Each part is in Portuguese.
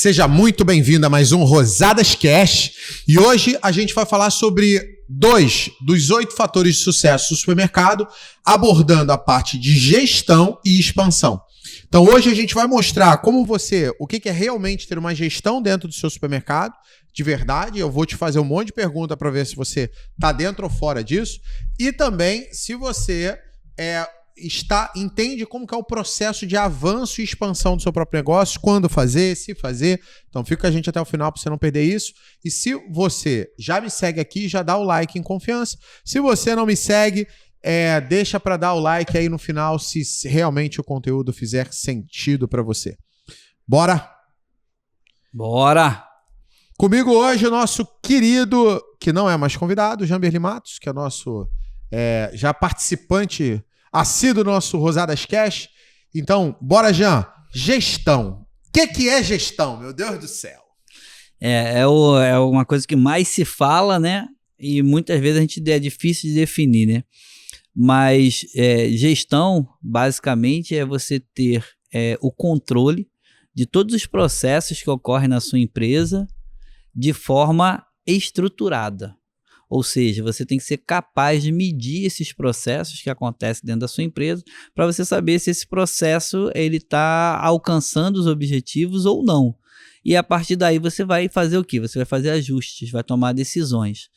Seja muito bem-vindo a mais um Rosadas Cash. E hoje a gente vai falar sobre 2 dos 8 fatores de sucesso do supermercado, abordando a parte de gestão e expansão. Então hoje a gente vai mostrar o que é realmente ter uma gestão dentro do seu supermercado, de verdade. Eu vou te fazer um monte de pergunta para ver se você está dentro ou fora disso. E também se você entende como que é o processo de avanço e expansão do seu próprio negócio, quando fazer, se fazer. Então fica com a gente até o final para você não perder isso. E se você já me segue aqui, já dá o like em confiança. Se você não me segue, deixa para dar o like aí no final se realmente o conteúdo fizer sentido para você. Bora? Bora! Comigo hoje o nosso querido, que não é mais convidado, Jamberly Matos, que é nosso já participante assíduo do nosso Rosadas Cash. Então, bora, Jean. Gestão. O que é gestão, meu Deus do céu? É uma coisa que mais se fala, né? E muitas vezes é difícil de definir, né? Mas gestão, basicamente, é você ter o controle de todos os processos que ocorrem na sua empresa de forma estruturada. Ou seja, você tem que ser capaz de medir esses processos que acontecem dentro da sua empresa para você saber se esse processo está alcançando os objetivos ou não. E a partir daí você vai fazer o quê? Você vai fazer ajustes, vai tomar decisões.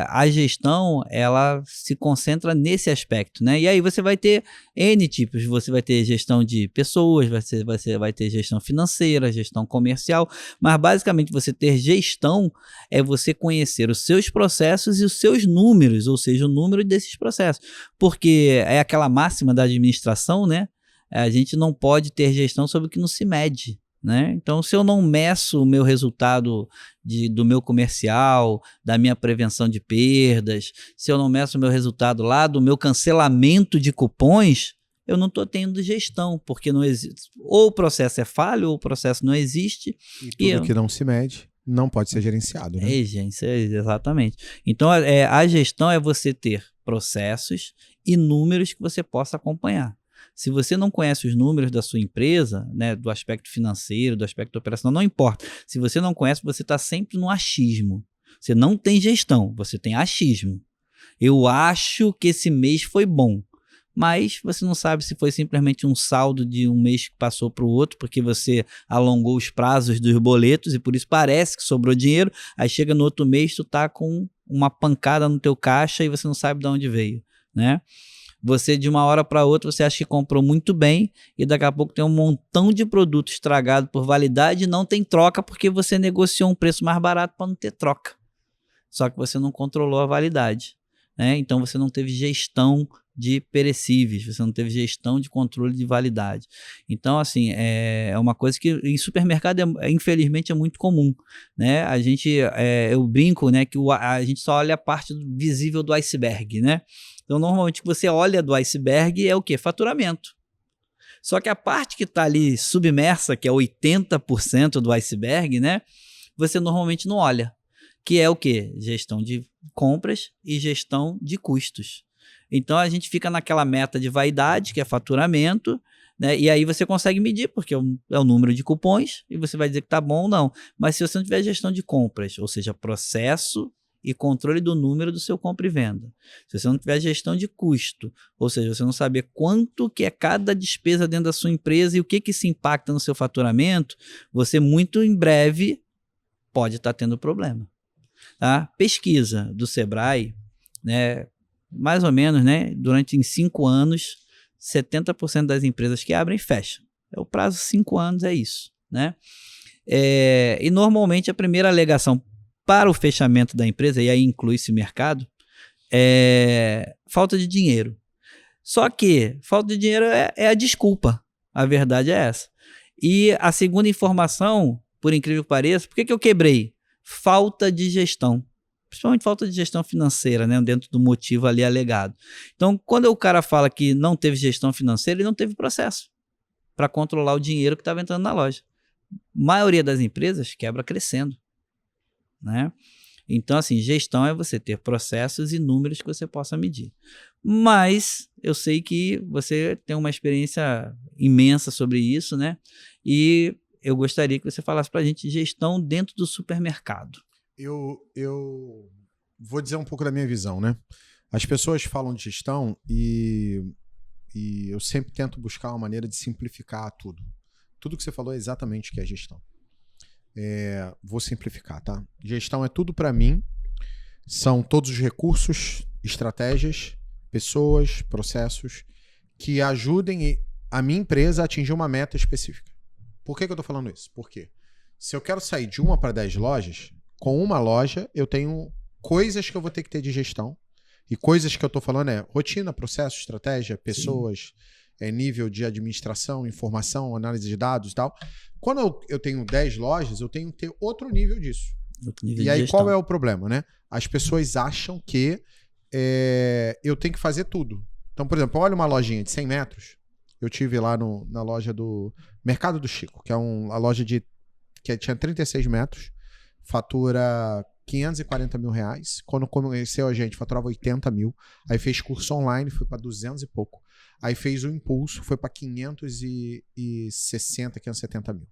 A gestão, ela se concentra nesse aspecto, né? E aí você vai ter N tipos. Você vai ter gestão de pessoas, você vai ter gestão financeira, gestão comercial, mas basicamente você ter gestão é você conhecer os seus processos e os seus números, ou seja, o número desses processos. Porque é aquela máxima da administração, né? A gente não pode ter gestão sobre o que não se mede, né? Então, se eu não meço o meu resultado do meu comercial, da minha prevenção de perdas, se eu não meço o meu resultado lá do meu cancelamento de cupons, eu não estou tendo gestão, porque não existe. Ou o processo é falho, ou o processo não existe. E tudo que não se mede não pode ser gerenciado, né? Exatamente. Então, a gestão é você ter processos e números que você possa acompanhar. Se você não conhece os números da sua empresa, né, do aspecto financeiro, do aspecto operacional, não importa. Se você não conhece, você está sempre no achismo. Você não tem gestão, você tem achismo. Eu acho que esse mês foi bom, mas você não sabe se foi simplesmente um saldo de um mês que passou para o outro, porque você alongou os prazos dos boletos e por isso parece que sobrou dinheiro. Aí chega no outro mês, tu tá com uma pancada no teu caixa e você não sabe de onde veio, né? Você, de uma hora para outra, você acha que comprou muito bem e daqui a pouco tem um montão de produto estragado por validade e não tem troca porque você negociou um preço mais barato para não ter troca. Só que você não controlou a validade, né? Então você não teve gestão de perecíveis, você não teve gestão de controle de validade. Então, assim, é uma coisa que em supermercado, infelizmente, é muito comum, né? Eu brinco, né, que a gente só olha a parte visível do iceberg, né? Então, normalmente, você olha do iceberg é o quê? Faturamento. Só que a parte que está ali submersa, que é 80% do iceberg, né? Você normalmente não olha. Que é o quê? Gestão de compras e gestão de custos. Então, a gente fica naquela meta de vaidade, que é faturamento, né? E aí você consegue medir, porque é o número de cupons, e você vai dizer que está bom ou não. Mas se você não tiver gestão de compras, ou seja, processo e controle do número do seu compra e venda. Se você não tiver gestão de custo, ou seja, você não saber quanto que é cada despesa dentro da sua empresa e o que se impacta no seu faturamento, você muito em breve pode estar tendo problema. Tá? Pesquisa do Sebrae, né, mais ou menos, né, durante 5 anos, 70% das empresas que abrem fecham. O prazo de 5 anos é isso, né? E normalmente a primeira alegação para o fechamento da empresa, e aí inclui esse mercado, é falta de dinheiro. Só que falta de dinheiro é a desculpa. A verdade é essa. E a segunda informação, por incrível que pareça, por que eu quebrei? Falta de gestão. Principalmente falta de gestão financeira, né, dentro do motivo ali alegado. Então, quando o cara fala que não teve gestão financeira, ele não teve processo para controlar o dinheiro que estava entrando na loja. A maioria das empresas quebra crescendo, né? Então, assim, gestão é você ter processos e números que você possa medir. Mas eu sei que você tem uma experiência imensa sobre isso, né? E eu gostaria que você falasse para a gente de gestão dentro do supermercado. Eu vou dizer um pouco da minha visão, né? As pessoas falam de gestão e eu sempre tento buscar uma maneira de simplificar tudo. Tudo que você falou é exatamente o que é gestão. Vou simplificar, tá? Gestão é tudo para mim. São todos os recursos, estratégias, pessoas, processos que ajudem a minha empresa a atingir uma meta específica. Por que eu tô falando isso? Porque se eu quero sair de 1 para 10 lojas, com uma loja eu tenho coisas que eu vou ter que ter de gestão. E coisas que eu tô falando é rotina, processo, estratégia, pessoas, nível de administração, informação, análise de dados e tal. Quando eu tenho 10 lojas, eu tenho que ter outro nível disso. Nível e aí qual é o problema, né? As pessoas acham que eu tenho que fazer tudo. Então, por exemplo, olha uma lojinha de 100 metros. Eu tive lá na loja do Mercado do Chico, que é a loja que tinha 36 metros, fatura 540 mil reais. Quando conheceu a gente, faturava 80 mil. Aí fez curso online, foi para 200 e pouco. Aí fez o impulso, foi para 560, 570 mil.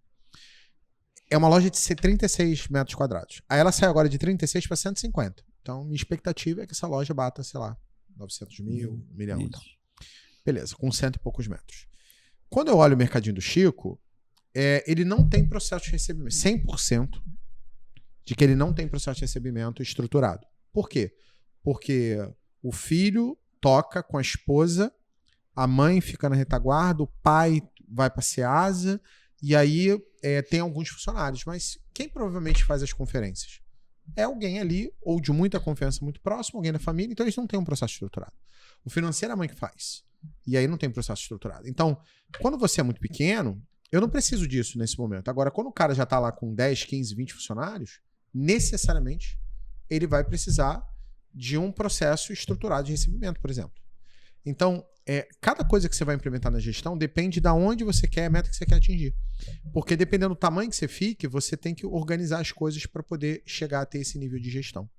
É uma loja de 36 metros quadrados. Aí ela sai agora de 36 para 150. Então, minha expectativa é que essa loja bata, sei lá, 900 mil, 1 milhão e tal. Beleza, com 100 e poucos metros. Quando eu olho o Mercadinho do Chico, ele não tem processo de recebimento. 100% de que ele não tem processo de recebimento estruturado. Por quê? Porque o filho toca com a esposa, a mãe fica na retaguarda, o pai vai para a Ceasa, e aí tem alguns funcionários. Mas quem provavelmente faz as conferências? É alguém ali, ou de muita confiança muito próximo, alguém da família, então eles não têm um processo estruturado. O financeiro é a mãe que faz. E aí não tem processo estruturado. Então, quando você é muito pequeno, eu não preciso disso nesse momento. Agora, quando o cara já está lá com 10, 15, 20 funcionários, necessariamente ele vai precisar de um processo estruturado de recebimento, por exemplo. Então, cada coisa que você vai implementar na gestão depende de onde você quer, a meta que você quer atingir. Porque dependendo do tamanho que você fique, você tem que organizar as coisas para poder chegar a ter esse nível de gestão.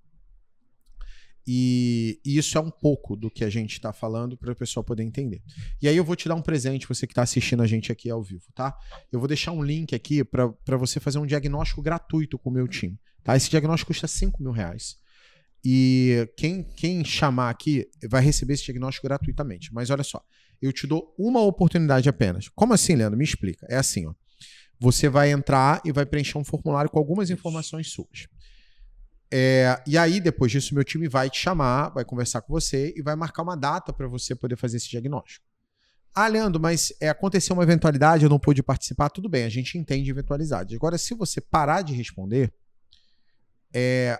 E isso é um pouco do que a gente está falando para o pessoal poder entender. E aí eu vou te dar um presente, você que está assistindo a gente aqui ao vivo, tá? Eu vou deixar um link aqui para você fazer um diagnóstico gratuito com o meu time. Tá? Esse diagnóstico custa 5 mil reais. E quem chamar aqui vai receber esse diagnóstico gratuitamente. Mas olha só, eu te dou uma oportunidade apenas. Como assim, Leandro? Me explica. É assim, ó. Você vai entrar e vai preencher um formulário com algumas informações suas. E aí, depois disso, meu time vai te chamar, vai conversar com você e vai marcar uma data para você poder fazer esse diagnóstico. Ah, Leandro, mas aconteceu uma eventualidade, eu não pude participar. Tudo bem, a gente entende eventualidade. Agora, se você parar de responder,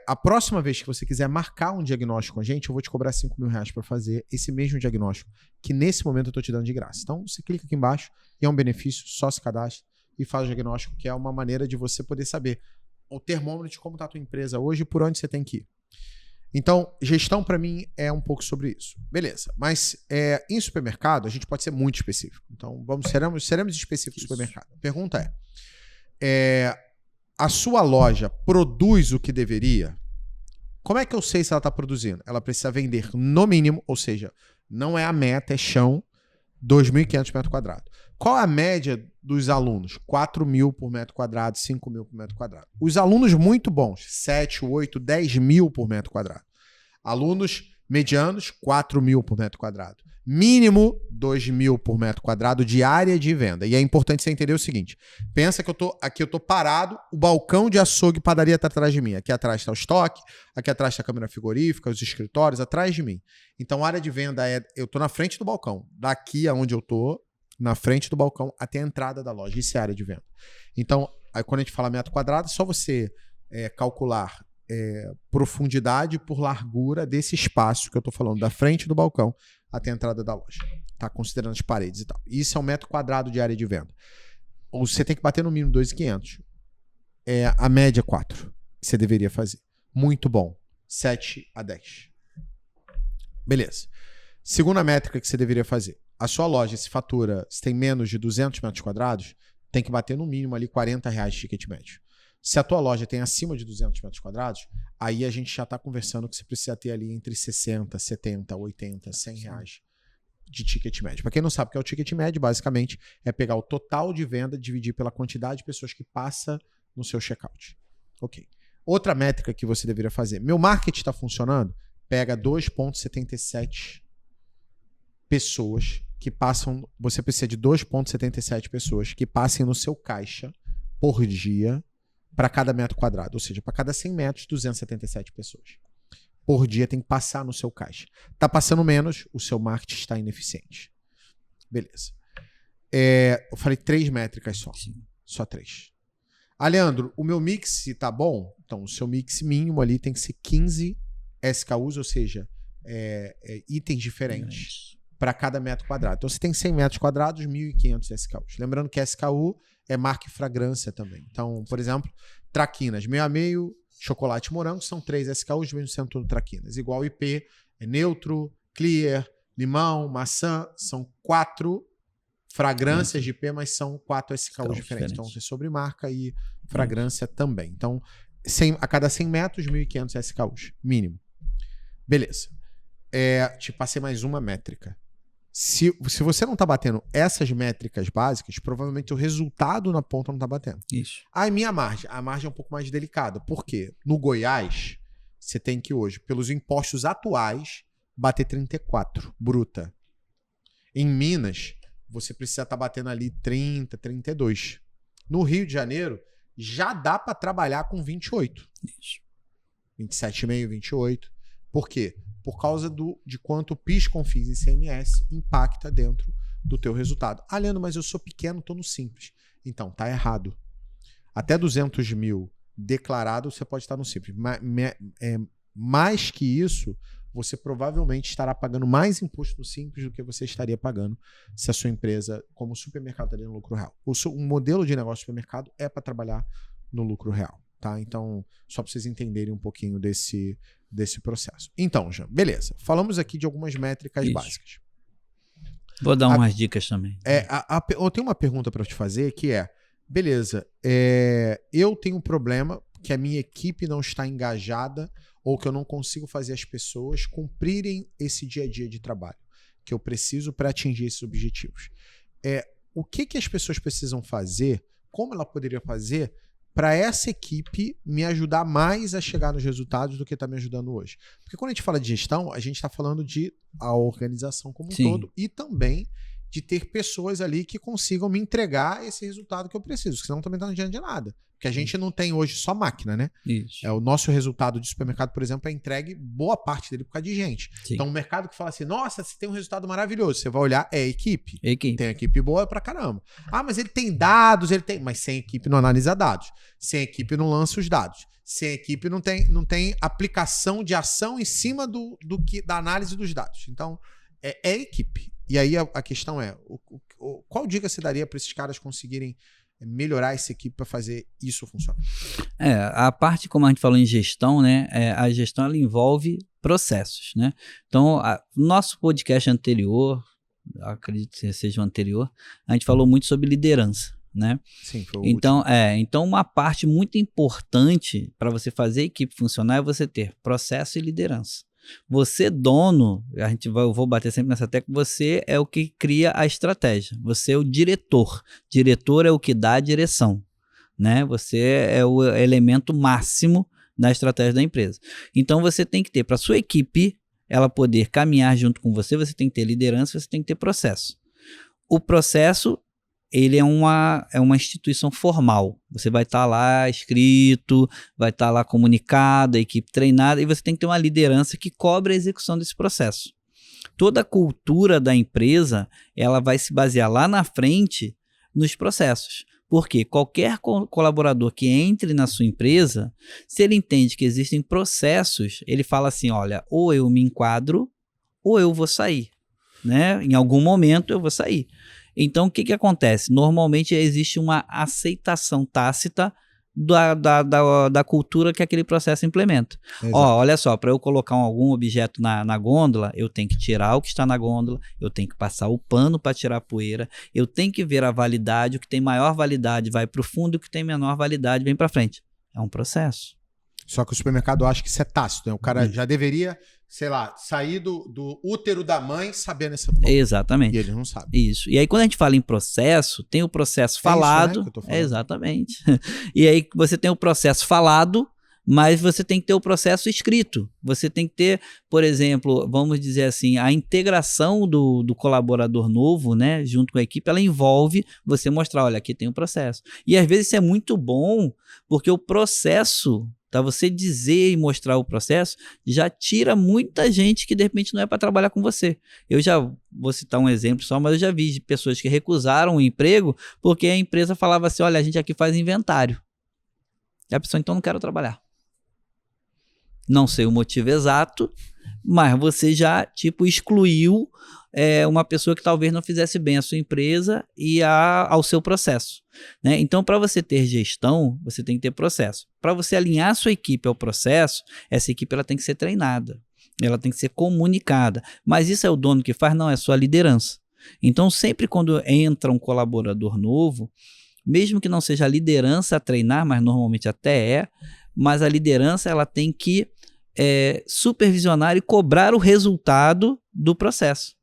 a próxima vez que você quiser marcar um diagnóstico com a gente, eu vou te cobrar 5 mil reais para fazer esse mesmo diagnóstico, que nesse momento eu estou te dando de graça. Então, você clica aqui embaixo e é um benefício, só se cadastra e faz o diagnóstico, que é uma maneira de você poder saber o termômetro de como está a tua empresa hoje e por onde você tem que ir. Então, gestão para mim é um pouco sobre isso. Beleza, mas em supermercado a gente pode ser muito específico. Então, seremos específicos no supermercado. A pergunta a sua loja produz o que deveria? Como é que eu sei se ela está produzindo? Ela precisa vender no mínimo, ou seja, não é a meta, é chão, 2.500 metros quadrados. Qual é a média dos alunos? 4 mil por metro quadrado, 5 mil por metro quadrado. Os alunos muito bons, 7, 8, 10 mil por metro quadrado. Alunos medianos, 4 mil por metro quadrado. Mínimo 2 mil por metro quadrado de área de venda. E é importante você entender o seguinte. Pensa que eu tô parado, o balcão de açougue e padaria está atrás de mim. Aqui atrás está o estoque, aqui atrás está a câmera frigorífica, os escritórios, atrás de mim. Então a área de venda eu tô na frente do balcão. Daqui aonde eu tô, na frente do balcão, até a entrada da loja. Isso é a área de venda. Então, aí quando a gente fala metro quadrado, é só você calcular profundidade por largura desse espaço que eu tô falando, da frente do balcão até a entrada da loja. Tá? Considerando as paredes e tal. Isso é um metro quadrado de área de venda. Ou você tem que bater no mínimo 2.500. A média 4 que você deveria fazer. Muito bom. 7 a 10. Beleza. Segunda métrica que você deveria fazer. A sua loja se tem menos de 200 metros quadrados, tem que bater no mínimo ali R$40 de ticket médio. Se a tua loja tem acima de 200 metros quadrados, aí a gente já está conversando que você precisa ter ali entre 60, 70, 80, 100 reais de ticket médio. Para quem não sabe o que é o ticket médio, basicamente é pegar o total de venda, dividir pela quantidade de pessoas que passa no seu checkout. Ok. Outra métrica que você deveria fazer. Meu marketing está funcionando? Pega 2,77 pessoas que passam... Você precisa de 2,77 pessoas que passem no seu caixa por dia para cada metro quadrado. Ou seja, para cada 100 metros, 277 pessoas. Por dia tem que passar no seu caixa. Está passando menos, o seu marketing está ineficiente. Beleza. Eu falei 3 métricas só. Sim. Só 3. Leandro, o meu mix tá bom? Então, o seu mix mínimo ali tem que ser 15 SKUs, ou seja, itens diferentes para cada metro quadrado. Então, você tem 100 metros quadrados, 1.500 SKUs. Lembrando que SKU é marca e fragrância também. Então, por exemplo, traquinas, meio a meio, chocolate morango, são 3 SKUs, mesmo sendo tudo traquinas. Igual IP, é neutro, clear, limão, maçã, são 4 fragrâncias de IP, mas são 4 SKUs diferentes. Então, tem sobre marca e fragrância também. Então, a cada 100 metros, 1.500 SKUs, mínimo. Beleza. Te passei mais uma métrica. Se você não está batendo essas métricas básicas, provavelmente o resultado na ponta não está batendo. Isso. A minha margem. A margem é um pouco mais delicada. Por quê? No Goiás, você tem que hoje, pelos impostos atuais, bater 34, bruta. Em Minas, você precisa estar batendo ali 30, 32. No Rio de Janeiro, já dá para trabalhar com 28. Isso. 27,5, 28. Por quê? Por causa de quanto o PIS, CONFINS e ICMS impacta dentro do teu resultado. Leandro, mas eu sou pequeno, tô no simples. Então, tá errado. Até 200 mil declarado, você pode estar no simples. Mais que isso, você provavelmente estará pagando mais imposto no simples do que você estaria pagando se a sua empresa, como supermercado, estaria no lucro real. O modelo de negócio de supermercado é para trabalhar no lucro real. Tá? Então, só para vocês entenderem um pouquinho desse processo. Então, Jean, beleza. Falamos aqui de algumas métricas básicas. Vou dar umas dicas também. Eu tenho uma pergunta para te fazer que beleza, eu tenho um problema que a minha equipe não está engajada ou que eu não consigo fazer as pessoas cumprirem esse dia a dia de trabalho que eu preciso para atingir esses objetivos. O que as pessoas precisam fazer, como ela poderia fazer para essa equipe me ajudar mais a chegar nos resultados do que está me ajudando hoje? Porque quando a gente fala de gestão, a gente está falando de a organização como um todo e também de ter pessoas ali que consigam me entregar esse resultado que eu preciso, senão também não está adianta de nada. Porque a gente não tem hoje só máquina, né? Isso. O nosso resultado de supermercado, por exemplo, é entregue boa parte dele por causa de gente. Sim. Então, o mercado que fala assim, nossa, você tem um resultado maravilhoso, você vai olhar, equipe. Equipe. Tem equipe boa pra caramba. Mas ele tem dados, mas sem equipe não analisa dados. Sem equipe não lança os dados. Sem equipe não tem aplicação de ação em cima da análise dos dados. Então, é equipe. E aí a questão qual dica você daria para esses caras conseguirem melhorar essa equipe para fazer isso funcionar? A parte, como a gente falou em gestão, né? A gestão ela envolve processos, né? Então, nosso podcast anterior, acredito que seja o anterior, a gente falou muito sobre liderança, né? Sim, foi o último. Então, uma parte muito importante para você fazer a equipe funcionar é você ter processo e liderança. Você, dono, eu vou bater sempre nessa tecla, você é o que cria a estratégia. Você é o diretor. Diretor é o que dá a direção, né? Você é o elemento máximo da estratégia da empresa. Então, você tem que ter, para a sua equipe, ela poder caminhar junto com você, você tem que ter liderança, você tem que ter processo. O processo, ele é uma instituição formal. Você vai estar lá escrito, vai estar lá comunicado, a equipe treinada, e você tem que ter uma liderança que cobre a execução desse processo. Toda a cultura da empresa, ela vai se basear lá na frente nos processos. Porque qualquer colaborador que entre na sua empresa, se ele entende que existem processos, ele fala assim, olha, ou eu me enquadro, ou eu vou sair, né? Em algum momento eu vou sair. Então, o que acontece? Normalmente existe uma aceitação tácita da cultura que aquele processo implementa. Olha só, para eu colocar algum objeto na gôndola, eu tenho que tirar o que está na gôndola, eu tenho que passar o pano para tirar a poeira, eu tenho que ver a validade, o que tem maior validade vai para o fundo, o que tem menor validade vem para frente. É um processo. Só que o supermercado acha que isso é tácito, né? O cara já deveria sei lá, sair do útero da mãe sabendo essa Exatamente. E eles não sabem. Isso. E aí, quando a gente fala em processo, tem o processo falado. Isso, né, que eu tô falando. Exatamente. E aí você tem o processo falado, mas você tem que ter o processo escrito. Você tem que ter, por exemplo, vamos dizer assim, a integração do colaborador novo, né, junto com a equipe, ela envolve você mostrar, olha, aqui tem um processo. E às vezes isso é muito bom, porque o processo, tá, você dizer e mostrar o processo, já tira muita gente que de repente não é para trabalhar com você. Eu já vou citar um exemplo só, mas eu já vi de pessoas que recusaram o emprego porque a empresa falava assim, olha, a gente aqui faz inventário. E a pessoa, então, não quero trabalhar. Não sei o motivo exato, mas você já, tipo, excluiu uma pessoa que talvez não fizesse bem a sua empresa e ao seu processo, né? Então, para você ter gestão, você tem que ter processo. Para você alinhar a sua equipe ao processo, essa equipe ela tem que ser treinada, ela tem que ser comunicada. Mas isso é o dono que faz? Não, é a sua liderança. Então, sempre quando entra um colaborador novo, mesmo que não seja a liderança a treinar, mas normalmente até mas a liderança ela tem que supervisionar e cobrar o resultado do processo,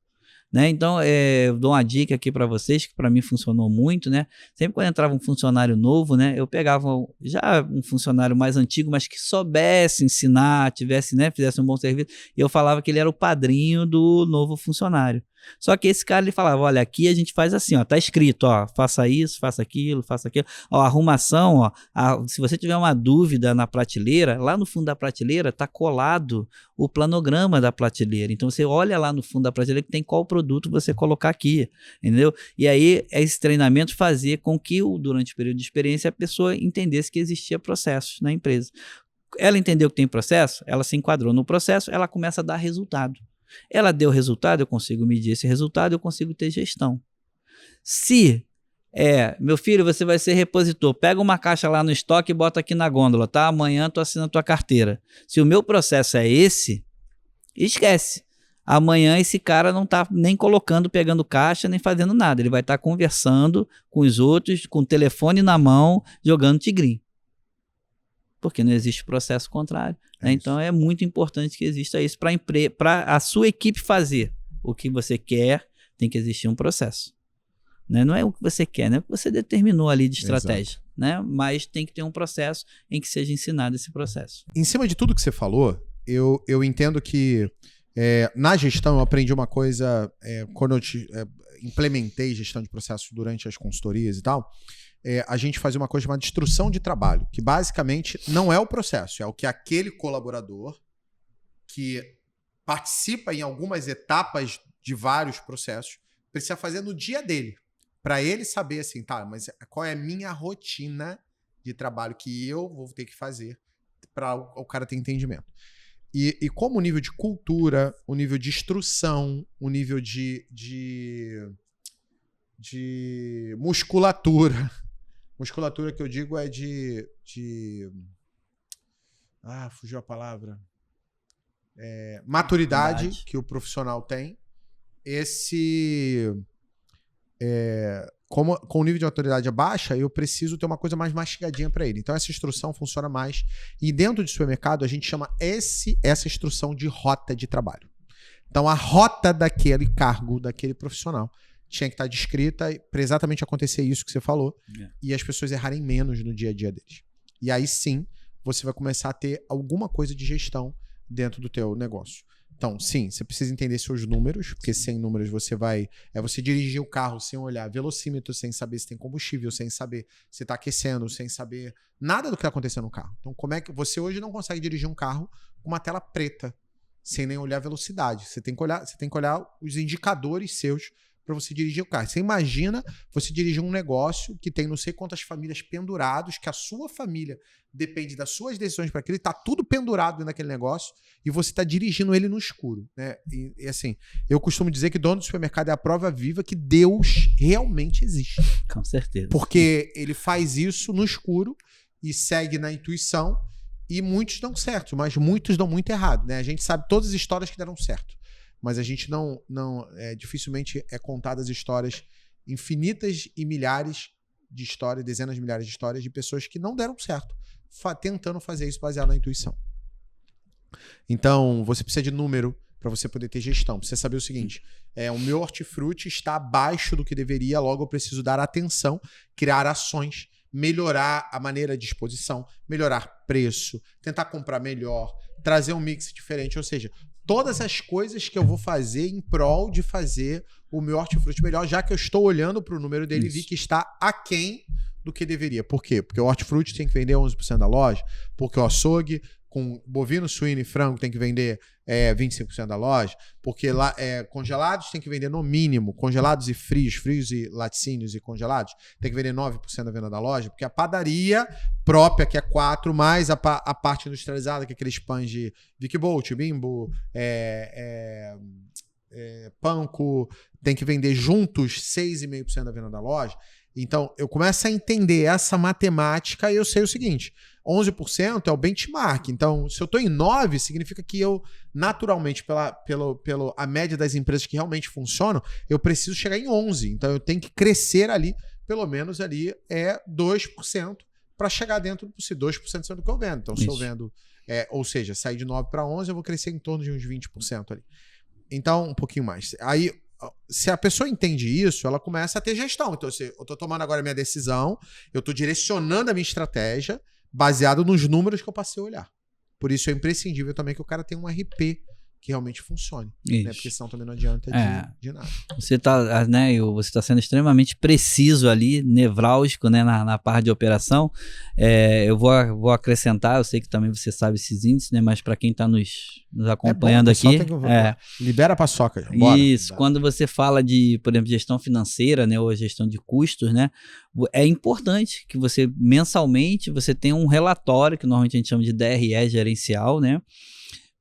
né? Então, eu dou uma dica aqui para vocês, que para mim funcionou muito, né? Sempre quando entrava um funcionário novo, né, eu pegava já um funcionário mais antigo, mas que soubesse ensinar, tivesse, né, fizesse um bom serviço, e eu falava que ele era o padrinho do novo funcionário. Só que esse cara, ele falava, olha, aqui a gente faz assim, ó, tá escrito, ó, faça isso, faça aquilo, ó, arrumação, ó, se você tiver uma dúvida na prateleira, lá no fundo da prateleira tá colado o planograma da prateleira, então você olha lá no fundo da prateleira que tem qual produto você colocar aqui, entendeu? E aí, esse treinamento fazia com que, durante o período de experiência, a pessoa entendesse que existia processos na empresa. Ela entendeu que tem processo, ela se enquadrou no processo, ela começa a dar resultado. Ela deu resultado, eu consigo medir esse resultado, eu consigo ter gestão. Se meu filho, você vai ser repositor, pega uma caixa lá no estoque e bota aqui na gôndola, tá? Amanhã tu assina a tua carteira. Se o meu processo é esse, esquece. Amanhã esse cara não tá nem colocando, pegando caixa, nem fazendo nada. Ele vai estar conversando com os outros, com o telefone na mão, jogando tigrinho. Porque não existe processo contrário. Né? Então é muito importante que exista isso para a sua equipe fazer o que você quer, tem que existir um processo. Né? Não é o que você quer, não é o que você determinou ali de estratégia, né? Mas tem que ter um processo em que seja ensinado esse processo. Em cima de tudo que você falou, eu entendo que na gestão eu aprendi uma coisa quando eu implementei gestão de processos durante as consultorias e tal. A gente fazia uma coisa chamada instrução de trabalho, que basicamente não é o processo, é o que aquele colaborador que participa em algumas etapas de vários processos precisa fazer no dia dele, para ele saber assim, tá, mas qual é a minha rotina de trabalho que eu vou ter que fazer para o cara ter entendimento. E como o nível de cultura, o nível de instrução, o nível de musculatura que eu digo é fugiu a palavra. Maturidade que o profissional tem. Com o nível de autoridade baixa, eu preciso ter uma coisa mais mastigadinha para ele. Então essa instrução funciona mais. E dentro de supermercado, a gente chama essa instrução de rota de trabalho. Então a rota daquele cargo, daquele profissional, tinha que estar descrita para exatamente acontecer isso que você falou e as pessoas errarem menos no dia a dia deles. E aí sim, você vai começar a ter alguma coisa de gestão dentro do teu negócio. Então, sim, você precisa entender seus números, porque sem números você vai... você dirigir o carro sem olhar velocímetro, sem saber se tem combustível, sem saber se está aquecendo, sem saber nada do que está acontecendo no carro. Então, como é que você hoje não consegue dirigir um carro com uma tela preta, sem nem olhar a velocidade? Você tem que olhar os indicadores seus para você dirigir o carro. Você imagina você dirigir um negócio que tem não sei quantas famílias pendurados, que a sua família depende das suas decisões para aquilo, e tá tudo pendurado dentro daquele negócio, e você está dirigindo ele no escuro, né? E assim, eu costumo dizer que dono do supermercado é a prova viva que Deus realmente existe. Com certeza. Porque ele faz isso no escuro e segue na intuição, e muitos dão certo, mas muitos dão muito errado, né? A gente sabe todas as histórias que deram certo. Mas a gente dificilmente é contadas histórias infinitas e milhares de histórias, dezenas de milhares de histórias de pessoas que não deram certo, tentando fazer isso baseado na intuição. Então, você precisa de número para você poder ter gestão. Precisa saber o seguinte, o meu hortifruti está abaixo do que deveria, logo eu preciso dar atenção, criar ações, melhorar a maneira de exposição, melhorar preço, tentar comprar melhor, trazer um mix diferente, ou seja, todas as coisas que eu vou fazer em prol de fazer o meu hortifruti melhor, já que eu estou olhando para o número dele e vi que está aquém do que deveria. Por quê? Porque o hortifruti tem que vender 11% da loja, porque o açougue com bovino, suíno e frango tem que vender 25% da loja, porque lá, congelados tem que vender no mínimo, congelados e frios e laticínios e congelados, tem que vender 9% da venda da loja, porque a padaria própria, que é 4%, mais a parte industrializada, que é aqueles pães de Vic Bolt, Bimbo, Panko, tem que vender juntos 6,5% da venda da loja. Então, eu começo a entender essa matemática e eu sei o seguinte, 11% é o benchmark. Então, se eu estou em 9%, significa que eu, naturalmente, pela a média das empresas que realmente funcionam, eu preciso chegar em 11%. Então, eu tenho que crescer ali, pelo menos ali, 2% para chegar dentro do 2% do que eu vendo. Então, se eu vendo, ou seja, sair de 9% para 11%, eu vou crescer em torno de uns 20% ali. Então, um pouquinho mais. Aí, se a pessoa entende isso, ela começa a ter gestão. Então, eu estou tomando agora a minha decisão, eu estou direcionando a minha estratégia baseado nos números que eu passei a olhar. Por isso é imprescindível também que o cara tenha um RP que realmente funcione. Né? Porque senão também não adianta de nada. Você está sendo extremamente preciso ali, nevrálgico, né, na parte de operação. Eu vou acrescentar, eu sei que também você sabe esses índices, né, mas para quem está nos acompanhando aqui... Libera a paçoca. Bora. Isso, quando você fala de, por exemplo, gestão financeira, né, ou gestão de custos, né, é importante que você, mensalmente, você tenha um relatório, que normalmente a gente chama de DRE gerencial, né,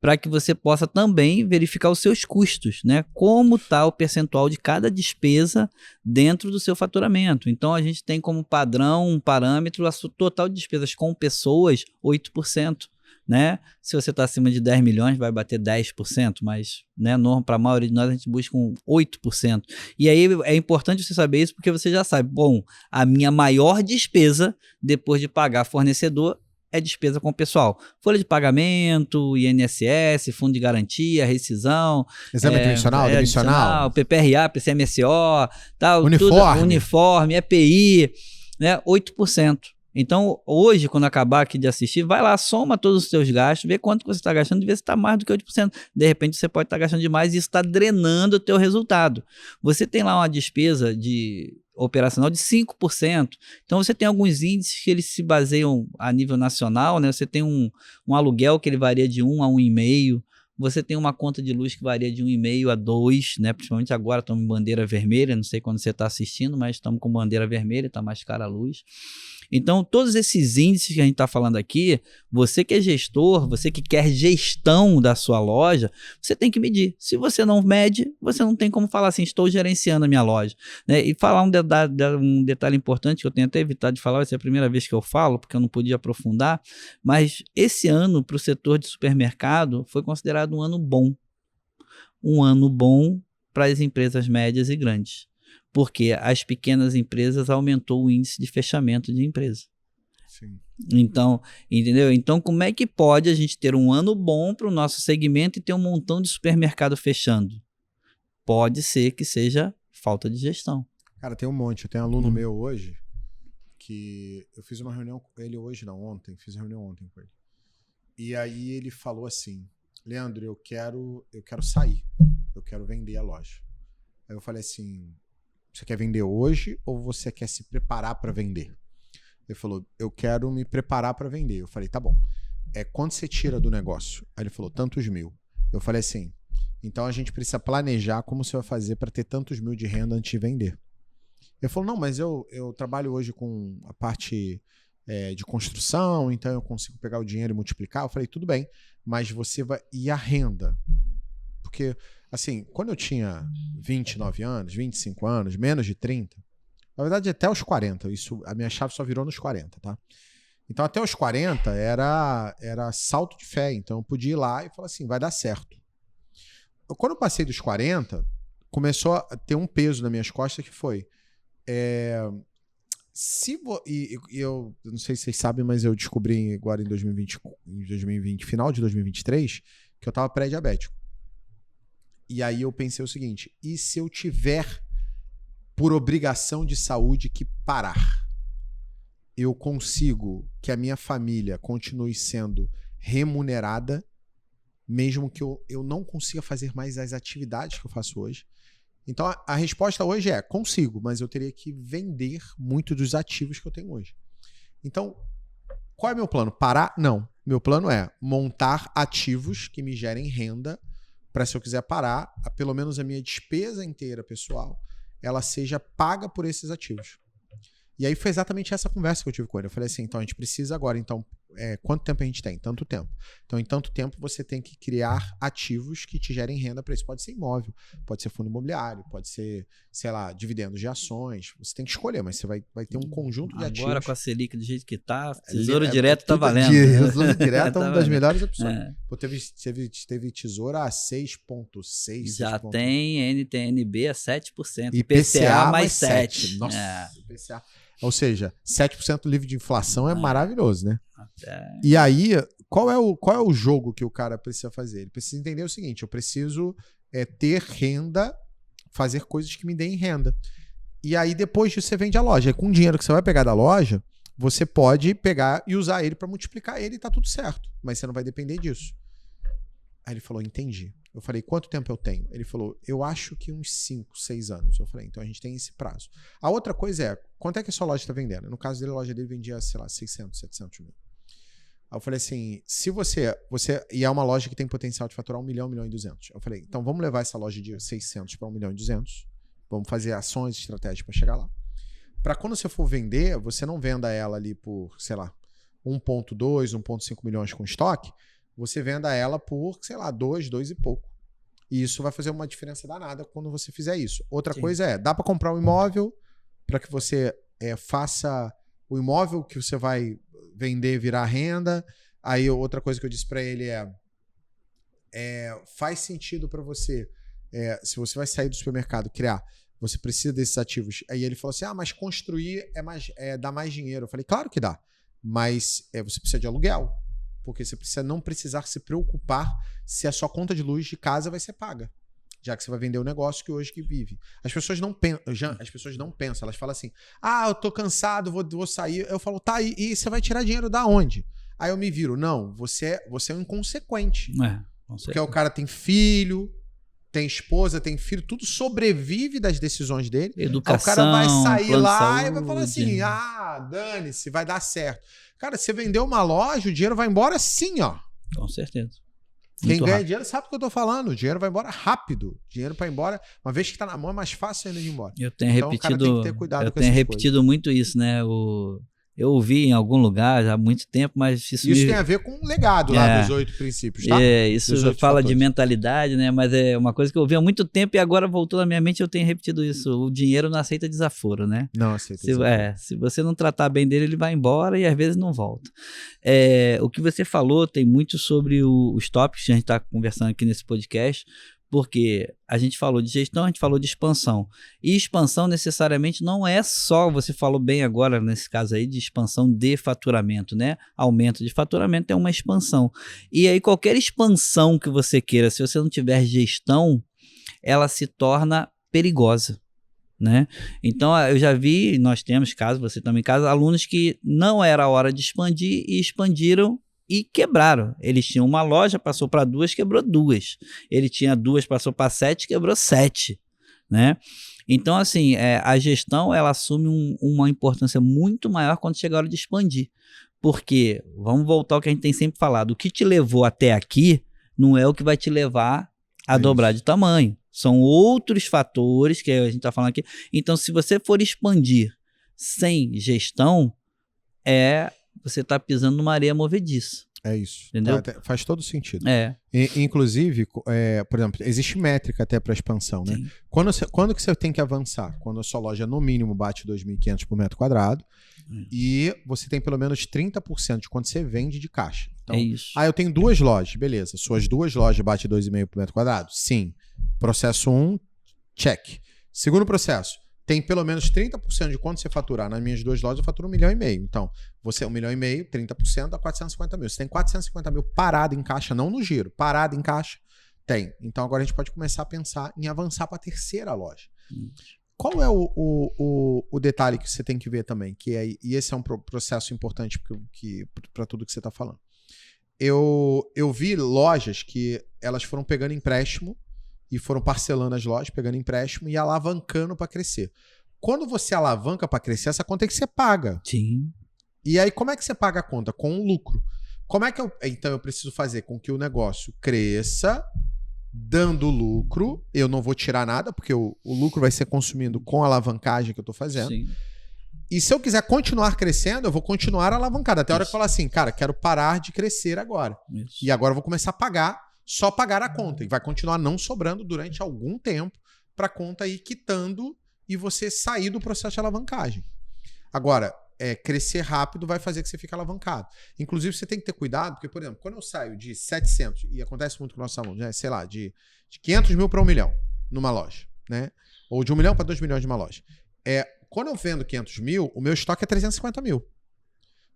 para que você possa também verificar os seus custos, né? Como está o percentual de cada despesa dentro do seu faturamento. Então, a gente tem como padrão, um parâmetro, a sua total de despesas com pessoas, 8%. Né? Se você está acima de 10 milhões, vai bater 10%, mas né, para a maioria de nós a gente busca um 8%. E aí é importante você saber isso porque você já sabe, bom, a minha maior despesa depois de pagar fornecedor é despesa com o pessoal. Folha de pagamento, INSS, fundo de garantia, rescisão. Exame dimensional, PPRA, PCMSO, tal, uniforme, EPI, né, 8%. Então, hoje, quando acabar aqui de assistir, vai lá, soma todos os seus gastos, vê quanto você está gastando e vê se está mais do que 8%. De repente, você pode estar gastando demais e isso está drenando o teu resultado. Você tem lá uma despesa operacional de 5%. Então, você tem alguns índices que eles se baseiam a nível nacional, né? Você tem um aluguel que ele varia de 1 a 1,5%. Você tem uma conta de luz que varia de 1,5 a 2, né? Principalmente agora estamos em bandeira vermelha, não sei quando você está assistindo, mas estamos com bandeira vermelha, está mais cara a luz. Então, todos esses índices que a gente está falando aqui, você que é gestor, você que quer gestão da sua loja, você tem que medir. Se você não mede, você não tem como falar assim, estou gerenciando a minha loja. Né? E falar um detalhe importante que eu tenho até evitado de falar, vai ser a primeira vez que eu falo, porque eu não podia aprofundar, mas esse ano para o setor de supermercado foi considerado um ano bom. Um ano bom para as empresas médias e grandes. Porque as pequenas empresas aumentou o índice de fechamento de empresa. Sim. Então, entendeu? Então, como é que pode a gente ter um ano bom para o nosso segmento e ter um montão de supermercado fechando? Pode ser que seja falta de gestão. Cara, tem um monte. Eu tenho um aluno meu hoje que eu fiz uma reunião com ele ontem. Fiz uma reunião ontem com ele. E aí ele falou assim, Leandro, eu quero sair. Eu quero vender a loja. Aí eu falei assim... Você quer vender hoje ou você quer se preparar para vender? Ele falou, eu quero me preparar para vender. Eu falei, tá bom. Quanto você tira do negócio? Aí ele falou, tantos mil. Eu falei assim, então a gente precisa planejar como você vai fazer para ter tantos mil de renda antes de vender. Ele falou, não, mas eu trabalho hoje com a parte de construção, então eu consigo pegar o dinheiro e multiplicar. Eu falei, tudo bem, mas você vai... E a renda? Porque... Assim, quando eu tinha 29 anos, 25 anos, menos de 30, na verdade até os 40, a minha chave só virou nos 40, tá? Então até os 40 era salto de fé, então eu podia ir lá e falar assim, vai dar certo. Quando eu passei dos 40, começou a ter um peso nas minhas costas que foi, Eu não sei se vocês sabem, mas eu descobri agora em 2020, final de 2023, que eu tava pré-diabético. E aí eu pensei o seguinte, e se eu tiver, por obrigação de saúde, que parar? Eu consigo que a minha família continue sendo remunerada, mesmo que eu não consiga fazer mais as atividades que eu faço hoje? Então, a resposta hoje é, consigo, mas eu teria que vender muito dos ativos que eu tenho hoje. Então, qual é meu plano? Parar? Não. Meu plano é montar ativos que me gerem renda para, se eu quiser parar, pelo menos a minha despesa inteira pessoal, ela seja paga por esses ativos. E aí foi exatamente essa conversa que eu tive com ele. Eu falei assim, então a gente precisa agora, então, quanto tempo a gente tem? Tanto tempo. Então, em tanto tempo, você tem que criar ativos que te gerem renda para isso. Pode ser imóvel, pode ser fundo imobiliário, pode ser, sei lá, dividendos de ações. Você tem que escolher, mas você vai ter um conjunto de ativos. Agora, com a Selic do jeito que tá, Tesouro Direto tá valendo. Tesouro Direto é uma das melhores opções. É. Pô, teve Tesouro a 6,6%. Já tem NTNB a 7%. IPCA mais 7%. Nossa, IPCA. Ou seja, 7% livre de inflação é maravilhoso, né? Até... E aí, qual é o jogo que o cara precisa fazer? Ele precisa entender o seguinte, eu preciso ter renda, fazer coisas que me deem renda. E aí, depois disso, você vende a loja. E com o dinheiro que você vai pegar da loja, você pode pegar e usar ele para multiplicar ele e tá tudo certo. Mas você não vai depender disso. Aí ele falou, entendi. Eu falei, quanto tempo eu tenho? Ele falou, eu acho que uns 5, 6 anos. Eu falei, então a gente tem esse prazo. A outra coisa é, quanto é que a sua loja está vendendo? No caso dele, a loja dele vendia, sei lá, 600, 700 mil. Aí eu falei assim, se você... E é uma loja que tem potencial de faturar 1 milhão, 1 milhão e 200. Eu falei, então vamos levar essa loja de 600 para 1 milhão e 200. Vamos fazer ações, estratégias para chegar lá. Para quando você for vender, você não venda ela ali por, sei lá, 1,2, 1,5 milhões com estoque. Você venda ela por, sei lá, 2 e pouco. E isso vai fazer uma diferença danada quando você fizer isso. Outra coisa é, dá para comprar um imóvel para que você faça o imóvel que você vai vender virar renda. Aí outra coisa que eu disse para ele faz sentido para você, se você vai sair do supermercado, criar, você precisa desses ativos. Aí ele falou assim, mas construir dá mais dinheiro. Eu falei, claro que dá, mas você precisa de aluguel. Porque você precisa não precisar se preocupar se a sua conta de luz de casa vai ser paga. Já que você vai vender o negócio que hoje que vive. As pessoas não pensam, elas falam assim, eu tô cansado, vou sair. Eu falo, tá, e você vai tirar dinheiro da onde? Aí eu me viro, não, você é um inconsequente. Porque o cara tem filho, tem esposa, tem filho, tudo sobrevive das decisões dele. Educação, aí o cara vai sair lá e vai saúde. falar assim, dane-se, vai dar certo. Cara, você vendeu uma loja, o dinheiro vai embora assim, ó. Com certeza. Quem ganha dinheiro sabe o que eu tô falando. O dinheiro vai embora rápido. O dinheiro vai embora, uma vez que tá na mão, é mais fácil ainda de ir embora. Eu tenho então, o cara tem que ter cuidado com essas repetido coisas. Muito isso, né? Eu ouvi em algum lugar já há muito tempo, mas isso tem a ver com o legado lá dos 8 princípios, tá? Isso fala de mentalidade, né? Mas é uma coisa que eu ouvi há muito tempo e agora voltou na minha mente, eu tenho repetido isso. O dinheiro não aceita desaforo, né? Não aceita desaforo. Se você não tratar bem dele, ele vai embora e às vezes não volta. O que você falou tem muito sobre os tópicos que a gente está conversando aqui nesse podcast, porque a gente falou de gestão, a gente falou de expansão. E expansão necessariamente não é só, você falou bem agora nesse caso aí, de expansão de faturamento, né? Aumento de faturamento é uma expansão. E aí qualquer expansão que você queira, se você não tiver gestão, ela se torna perigosa, né? Então eu já vi, nós temos casos, você também casos, alunos que não era a hora de expandir e expandiram e quebraram. Eles tinham uma loja, passou para 2, quebrou 2. Ele tinha 2, passou para 7, quebrou 7, né? Então, assim, a gestão, ela assume uma importância muito maior quando chega a hora de expandir. Porque, vamos voltar ao que a gente tem sempre falado, o que te levou até aqui não é o que vai te levar a dobrar de tamanho. São outros fatores que a gente está falando aqui. Então, se você for expandir sem gestão, você está pisando numa areia movediça. É isso. Entendeu? Faz todo sentido. Inclusive, por exemplo, existe métrica até para expansão, né? Quando que você tem que avançar? Quando a sua loja, no mínimo, bate 2.500 por metro quadrado e você tem pelo menos 30% de quando você vende de caixa. Então, isso. Eu tenho 2 lojas, beleza. Suas 2 lojas batem 2,5 por metro quadrado? Sim. Processo 1, check. Segundo processo, tem pelo menos 30% de quanto você faturar. Nas minhas 2 lojas eu faturo 1,5 milhão. Então, você 1,5 milhão, 30% dá 450 mil. Você tem 450 mil parado em caixa, não no giro, parado em caixa, tem. Então agora a gente pode começar a pensar em avançar para a 3ª loja. Qual é o detalhe que você tem que ver também? E esse é um processo importante para tudo que você está falando. Eu vi lojas que elas foram pegando empréstimo e foram parcelando as lojas, pegando empréstimo e alavancando para crescer. Quando você alavanca para crescer, essa conta é que você paga. Sim. E aí, como é que você paga a conta? Com um lucro. Como é que então eu preciso fazer com que o negócio cresça, dando lucro? Eu não vou tirar nada, porque o lucro vai ser consumido com a alavancagem que eu estou fazendo. Sim. E se eu quiser continuar crescendo, eu vou continuar alavancado. Até a hora que eu falar assim, cara, quero parar de crescer agora. Isso. E agora eu vou começar a pagar, só pagar a conta. E vai continuar não sobrando durante algum tempo para a conta ir quitando e você sair do processo de alavancagem. Agora, crescer rápido vai fazer que você fique alavancado. Inclusive, você tem que ter cuidado, porque, por exemplo, quando eu saio de 700, e acontece muito com nossos alunos, né? Sei lá, de 500 mil para 1 milhão numa loja, né? Ou de 1 milhão para 2 milhões de uma loja. Quando eu vendo 500 mil, o meu estoque é 350 mil.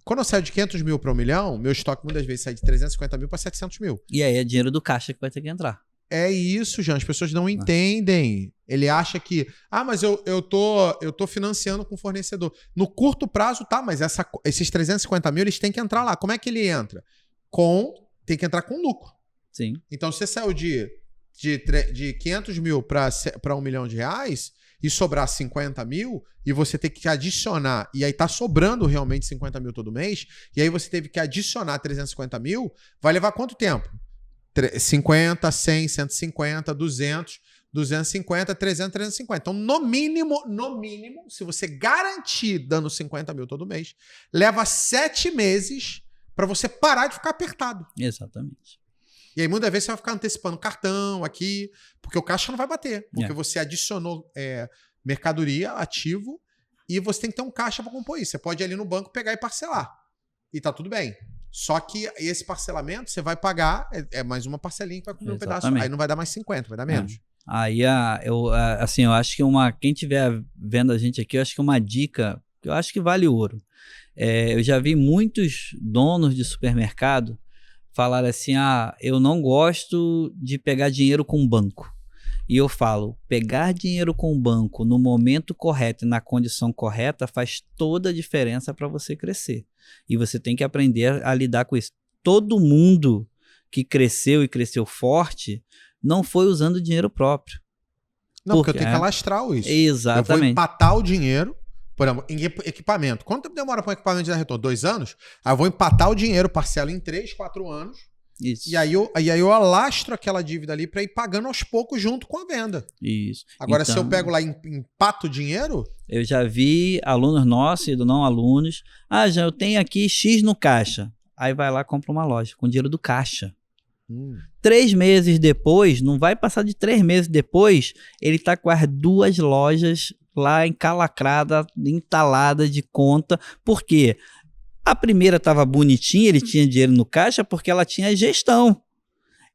Quando eu saio de 500 mil para 1 milhão, meu estoque muitas vezes sai de 350 mil para 700 mil. E aí é dinheiro do caixa que vai ter que entrar. É isso, Jean. As pessoas não entendem. Ele acha que, mas eu tô financiando com o fornecedor. No curto prazo, tá, mas esses 350 mil, eles têm que entrar lá. Como é que ele entra? Tem que entrar com lucro. Sim. Então, você saiu de 500 mil para 1 milhão de reais e sobrar 50 mil, e você tem que adicionar, e aí tá sobrando realmente 50 mil todo mês, e aí você teve que adicionar 350 mil, vai levar quanto tempo? 50, 100, 150, 200, 250, 300, 350. Então, no mínimo, se você garantir dando 50 mil todo mês, leva 7 meses para você parar de ficar apertado. Exatamente. E aí, muitas vezes, você vai ficar antecipando cartão aqui, porque o caixa não vai bater. Porque você adicionou mercadoria, ativo, e você tem que ter um caixa para compor isso. Você pode ir ali no banco, pegar e parcelar. E tá tudo bem. Só que esse parcelamento, você vai pagar, mais uma parcelinha que vai comer um pedaço. Aí não vai dar mais 50, vai dar menos. Aí, eu acho que quem estiver vendo a gente aqui, eu acho que uma dica, eu acho que vale ouro. Eu já vi muitos donos de supermercado falar assim, eu não gosto de pegar dinheiro com o banco. E eu falo, pegar dinheiro com o banco no momento correto e na condição correta faz toda a diferença para você crescer. E você tem que aprender a lidar com isso. Todo mundo que cresceu e cresceu forte não foi usando dinheiro próprio. Não, porque eu tenho que alastrar isso. Exatamente. Eu vou empatar o dinheiro. Por exemplo, em equipamento. Quanto tempo demora para um equipamento de dar retorno? 2 anos? Aí eu vou empatar o dinheiro, parcelo em 3, 4 anos. Isso. E aí eu alastro aquela dívida ali para ir pagando aos poucos junto com a venda. Isso. Agora, se eu pego lá e empato o dinheiro... Eu já vi alunos nossos e do não alunos. Já eu tenho aqui X no caixa. Aí vai lá e compra uma loja com dinheiro do caixa. 3 meses depois, não vai passar de 3 meses depois, ele tá com as 2 lojas lá encalacrada, entalada de conta. Por quê? A primeira estava bonitinha, ele tinha dinheiro no caixa porque ela tinha gestão.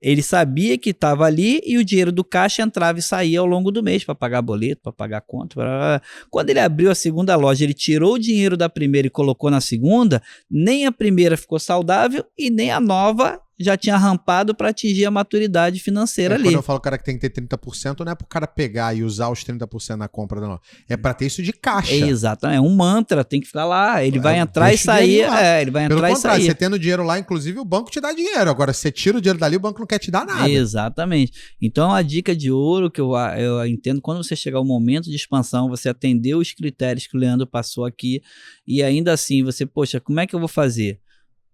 Ele sabia que estava ali e o dinheiro do caixa entrava e saía ao longo do mês para pagar boleto, para pagar conta. Quando ele abriu a segunda loja, ele tirou o dinheiro da primeira e colocou na segunda, nem a primeira ficou saudável e nem a nova já tinha rampado para atingir a maturidade financeira ali. Quando eu falo cara que tem que ter 30%, não é para o cara pegar e usar os 30% na compra, não. É para ter isso de caixa. Exato, é um mantra, tem que ficar lá. Ele vai entrar e sair. Ele vai entrar e sair. Você tendo dinheiro lá, inclusive, o banco te dá dinheiro. Agora, você tira o dinheiro dali, o banco não quer te dar nada. Exatamente. Então, a dica de ouro que eu entendo, quando você chegar ao momento de expansão, você atender os critérios que o Leandro passou aqui e ainda assim, poxa, como é que eu vou fazer?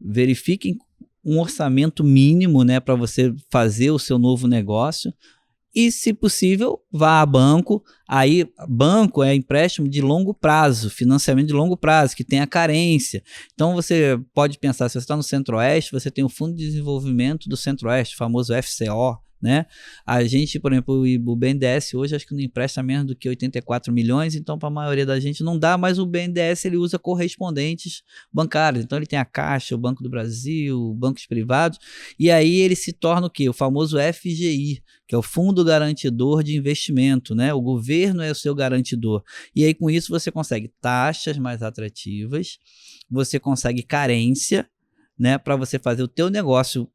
Verifiquem um orçamento mínimo, né, para você fazer o seu novo negócio e, se possível, vá a banco. Aí, banco é empréstimo de longo prazo, financiamento de longo prazo, que tem a carência. Então, você pode pensar, se você está no Centro-Oeste, você tem o Fundo de Desenvolvimento do Centro-Oeste, o famoso FCO, né? A gente, por exemplo, o BNDES hoje acho que não empresta menos do que 84 milhões, então para a maioria da gente não dá, mas o BNDES ele usa correspondentes bancários, então ele tem a Caixa, o Banco do Brasil, bancos privados, e aí ele se torna o quê? O famoso FGI, que é o Fundo Garantidor de Investimento, né? O governo é o seu garantidor, e aí com isso você consegue taxas mais atrativas, você consegue carência, né? Para você fazer o teu negócio,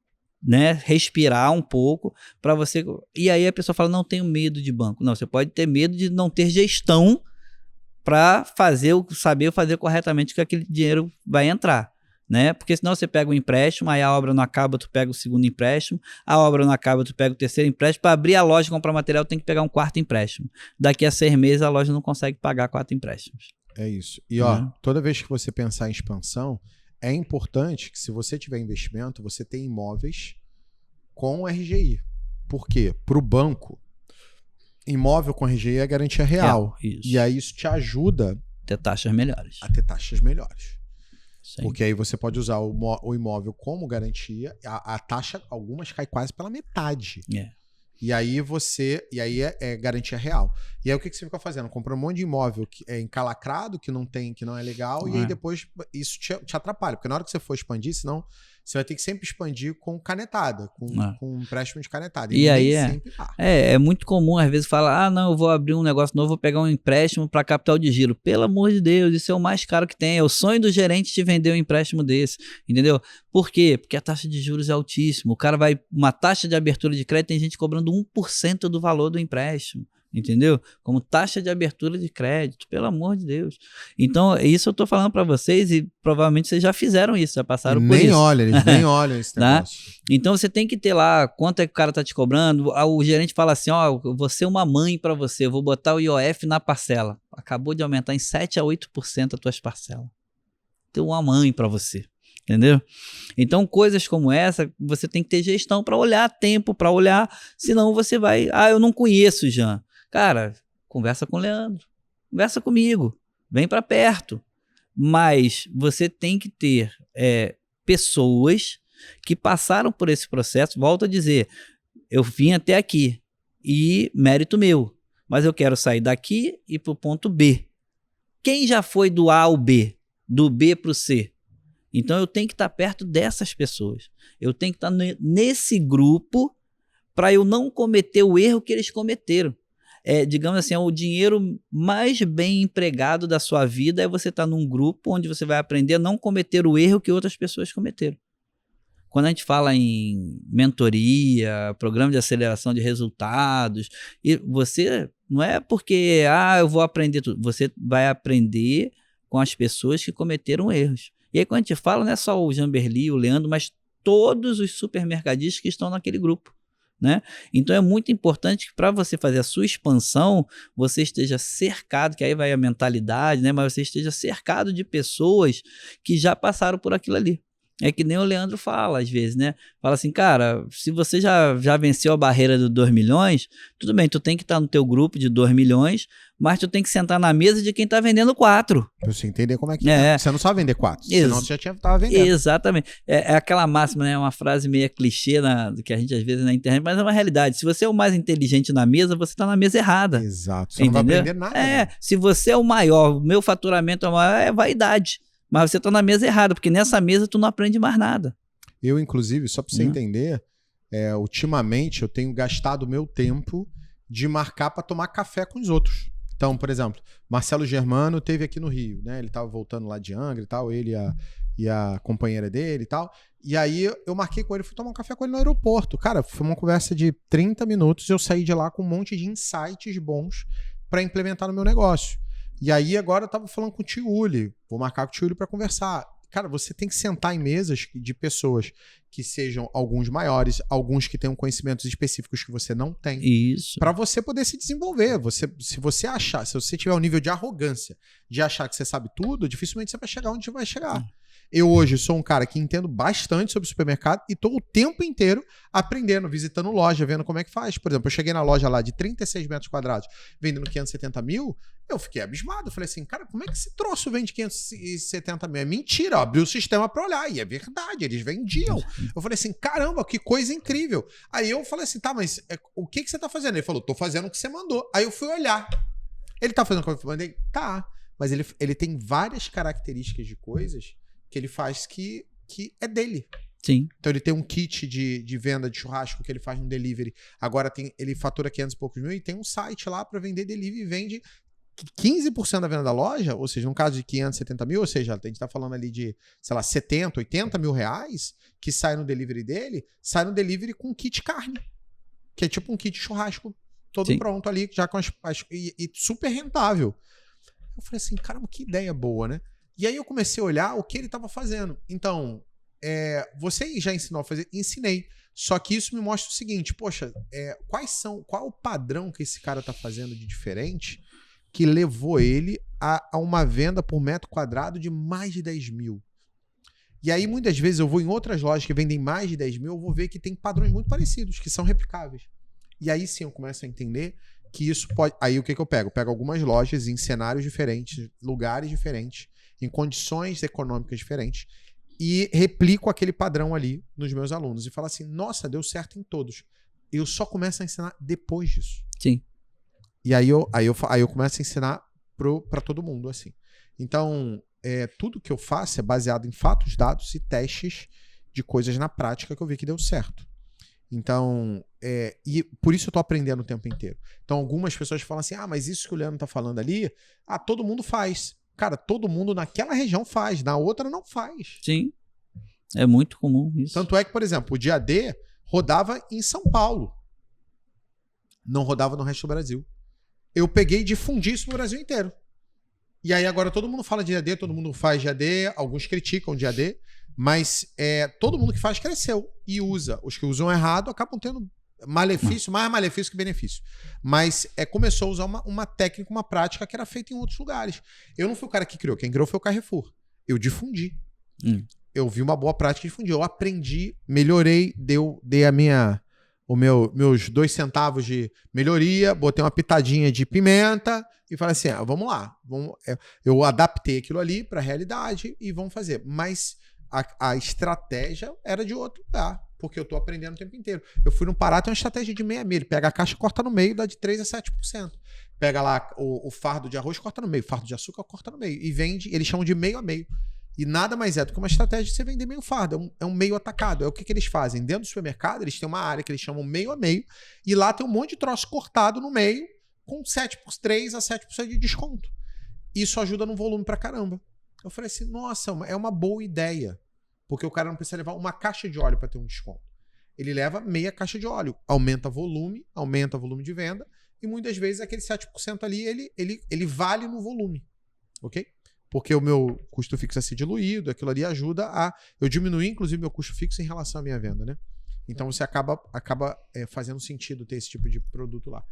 né, respirar um pouco para você. E aí a pessoa fala, não tenho medo de banco. Não, você pode ter medo de não ter gestão para saber fazer corretamente que aquele dinheiro vai entrar, né? Porque senão você pega um empréstimo, aí a obra não acaba, tu pega o segundo empréstimo, a obra não acaba, tu pega o terceiro empréstimo, para abrir a loja e comprar material tem que pegar um quarto empréstimo. Daqui a 6 meses a loja não consegue pagar 4 empréstimos. É isso. E ó, toda vez que você pensar em expansão, é importante que se você tiver investimento, você tenha imóveis com RGI. Por quê? Para o banco, imóvel com RGI é garantia real. E aí isso te ajuda a ter taxas melhores. Sim. Porque aí você pode usar o imóvel como garantia, a taxa, algumas cai quase pela metade. E aí é garantia real. E aí o que você fica fazendo? Compra um monte de imóvel que é encalacrado, que não é legal, e aí depois isso te atrapalha. Porque na hora que você for expandir, senão você vai ter que sempre expandir com canetada, com um empréstimo de canetada. E aí é muito comum, às vezes, falar, não, eu vou abrir um negócio novo, vou pegar um empréstimo para capital de giro. Pelo amor de Deus, isso é o mais caro que tem. É o sonho do gerente te vender um empréstimo desse, entendeu? Por quê? Porque a taxa de juros é altíssima. O cara uma taxa de abertura de crédito, tem gente cobrando 1% do valor do empréstimo. Entendeu? Como taxa de abertura de crédito, pelo amor de Deus. Então, isso eu tô falando para vocês e provavelmente vocês já fizeram isso, já passaram por isso. Eles nem olham esse negócio. Então, você tem que ter lá quanto é que o cara tá te cobrando. O gerente fala assim, eu vou ser uma mãe para você, eu vou botar o IOF na parcela. Acabou de aumentar em 7 a 8% as tuas parcelas. Tem uma mãe para você. Entendeu? Então, coisas como essa, você tem que ter gestão para olhar, tempo para olhar, senão você vai... eu não conheço, Jean. Cara, conversa com o Leandro, conversa comigo, vem para perto. Mas você tem que ter pessoas que passaram por esse processo. Volto a dizer, eu vim até aqui e mérito meu, mas eu quero sair daqui e para o ponto B. Quem já foi do A ao B, do B para o C? Então eu tenho que estar perto dessas pessoas. Eu tenho que estar nesse grupo para eu não cometer o erro que eles cometeram. Digamos assim, o dinheiro mais bem empregado da sua vida é você estar num grupo onde você vai aprender a não cometer o erro que outras pessoas cometeram. Quando a gente fala em mentoria, programa de aceleração de resultados, e você não é porque eu vou aprender tudo, você vai aprender com as pessoas que cometeram erros. E aí quando a gente fala, não é só o Jamberly, o Leandro, mas todos os supermercadistas que estão naquele grupo. Né? Então é muito importante que para você fazer a sua expansão, você esteja cercado, que aí vai a mentalidade, né? Mas você esteja cercado de pessoas que já passaram por aquilo ali. É que nem o Leandro fala às vezes, né? Fala assim, cara, se você já venceu a barreira dos 2 milhões, tudo bem, tu tem que estar no teu grupo de 2 milhões, mas tu tem que sentar na mesa de quem tá vendendo 4. Pra você entender como é que é. Você não sabe vender 4, senão você já tava vendendo. Exatamente. É aquela máxima, né? Uma frase meio clichê que a gente às vezes na internet, mas é uma realidade. Se você é o mais inteligente na mesa, você tá na mesa errada. Exato. Você não vai aprender nada. Né? Se você é o maior, o meu faturamento é o maior, é vaidade. Mas você tá na mesa errada, porque nessa mesa tu não aprende mais nada. Eu, inclusive, só pra você entender, ultimamente eu tenho gastado o meu tempo de marcar para tomar café com os outros. Então, por exemplo, Marcelo Germano esteve aqui no Rio, né? Ele tava voltando lá de Angra e tal, ele e a companheira dele e tal. E aí eu marquei com ele, fui tomar um café com ele no aeroporto. Cara, foi uma conversa de 30 minutos e eu saí de lá com um monte de insights bons para implementar no meu negócio. E aí agora eu tava falando com o Tiuli, vou marcar com o Tiuli para conversar. Cara, você tem que sentar em mesas de pessoas que sejam alguns maiores, alguns que tenham conhecimentos específicos que você não tem. Isso. Para você poder se desenvolver. Se você tiver um nível de arrogância de achar que você sabe tudo, dificilmente você vai chegar onde vai chegar. Eu hoje sou um cara que entendo bastante sobre supermercado e tô o tempo inteiro aprendendo, visitando loja, vendo como é que faz. Por exemplo, eu cheguei na loja lá de 36 metros quadrados, vendendo 570 mil, eu fiquei abismado. Eu falei assim, cara, como é que esse troço vende 570 mil? É mentira, eu abri o sistema pra olhar, e é verdade, eles vendiam. Eu falei assim, caramba, que coisa incrível. Aí eu falei assim, tá, mas o que você tá fazendo? Ele falou, tô fazendo o que você mandou. Aí eu fui olhar. Ele tá fazendo o que eu mandei? Tá. Mas ele tem várias características de coisas que ele faz que é dele. Sim. Então ele tem um kit de venda de churrasco que ele faz no delivery. Agora ele fatura 500 e poucos mil e tem um site lá para vender delivery e vende 15% da venda da loja, ou seja, no caso de 570 mil, ou seja, a gente tá falando ali de, sei lá, 70, 80 mil reais que sai no delivery dele, sai no delivery com kit carne, que é tipo um kit churrasco todo Sim. pronto ali, já com e super rentável. Eu falei assim, caramba, que ideia boa, né? E aí eu comecei a olhar o que ele estava fazendo. Então, você já ensinou a fazer? Ensinei. Só que isso me mostra o seguinte, poxa, qual é o padrão que esse cara está fazendo de diferente que levou ele a uma venda por metro quadrado de mais de 10 mil? E aí, muitas vezes, eu vou em outras lojas que vendem mais de 10 mil, eu vou ver que tem padrões muito parecidos, que são replicáveis. E aí sim eu começo a entender que isso pode... Aí o que eu pego? Eu pego algumas lojas em cenários diferentes, lugares diferentes, em condições econômicas diferentes, e replico aquele padrão ali nos meus alunos. E falo assim, nossa, deu certo em todos. Eu só começo a ensinar depois disso. Sim. E aí eu começo a ensinar para todo mundo, assim. Então, tudo que eu faço é baseado em fatos, dados e testes de coisas na prática que eu vi que deu certo. Então, e por isso eu tô aprendendo o tempo inteiro. Então, algumas pessoas falam assim, mas isso que o Leandro tá falando ali, todo mundo faz. Cara, todo mundo naquela região faz, na outra não faz. Sim, é muito comum isso. Tanto é que, por exemplo, o dia D rodava em São Paulo. Não rodava no resto do Brasil. Eu peguei e difundi isso no Brasil inteiro. E aí agora todo mundo fala de dia D, todo mundo faz dia D, alguns criticam dia D, mas todo mundo que faz cresceu e usa. Os que usam errado acabam tendo malefício, mais malefício que benefício. Mas começou a usar uma técnica, uma prática que era feita em outros lugares. Eu não fui o cara que criou, quem criou foi o Carrefour. Eu difundi. Eu vi uma boa prática e difundi. Eu aprendi, melhorei, dei meus 2 centavos de melhoria, botei uma pitadinha de pimenta e falei assim, vamos lá. Eu adaptei aquilo ali para a realidade e vamos fazer. Mas a estratégia era de outro lugar, porque eu estou aprendendo o tempo inteiro. Eu fui no Pará, tem uma estratégia de meia-meia. Ele pega a caixa, corta no meio, dá de 3% a 7%. Pega lá o fardo de arroz, corta no meio. Fardo de açúcar, corta no meio. E vende, eles chamam de meio a meio. E nada mais é do que uma estratégia de você vender meio fardo. É um meio atacado. É o que eles fazem. Dentro do supermercado, eles têm uma área que eles chamam meio a meio. E lá tem um monte de troço cortado no meio com 3% a 7% de desconto. Isso ajuda no volume pra caramba. Eu falei assim, nossa, é uma boa ideia. Porque o cara não precisa levar uma caixa de óleo para ter um desconto. Ele leva meia caixa de óleo. Aumenta volume de venda. E muitas vezes aquele 7% ali, ele vale no volume. Ok? Porque o meu custo fixo é ser diluído, aquilo ali ajuda a... Eu diminuir, inclusive, meu custo fixo em relação à minha venda, né? Então você acaba fazendo sentido ter esse tipo de produto lá.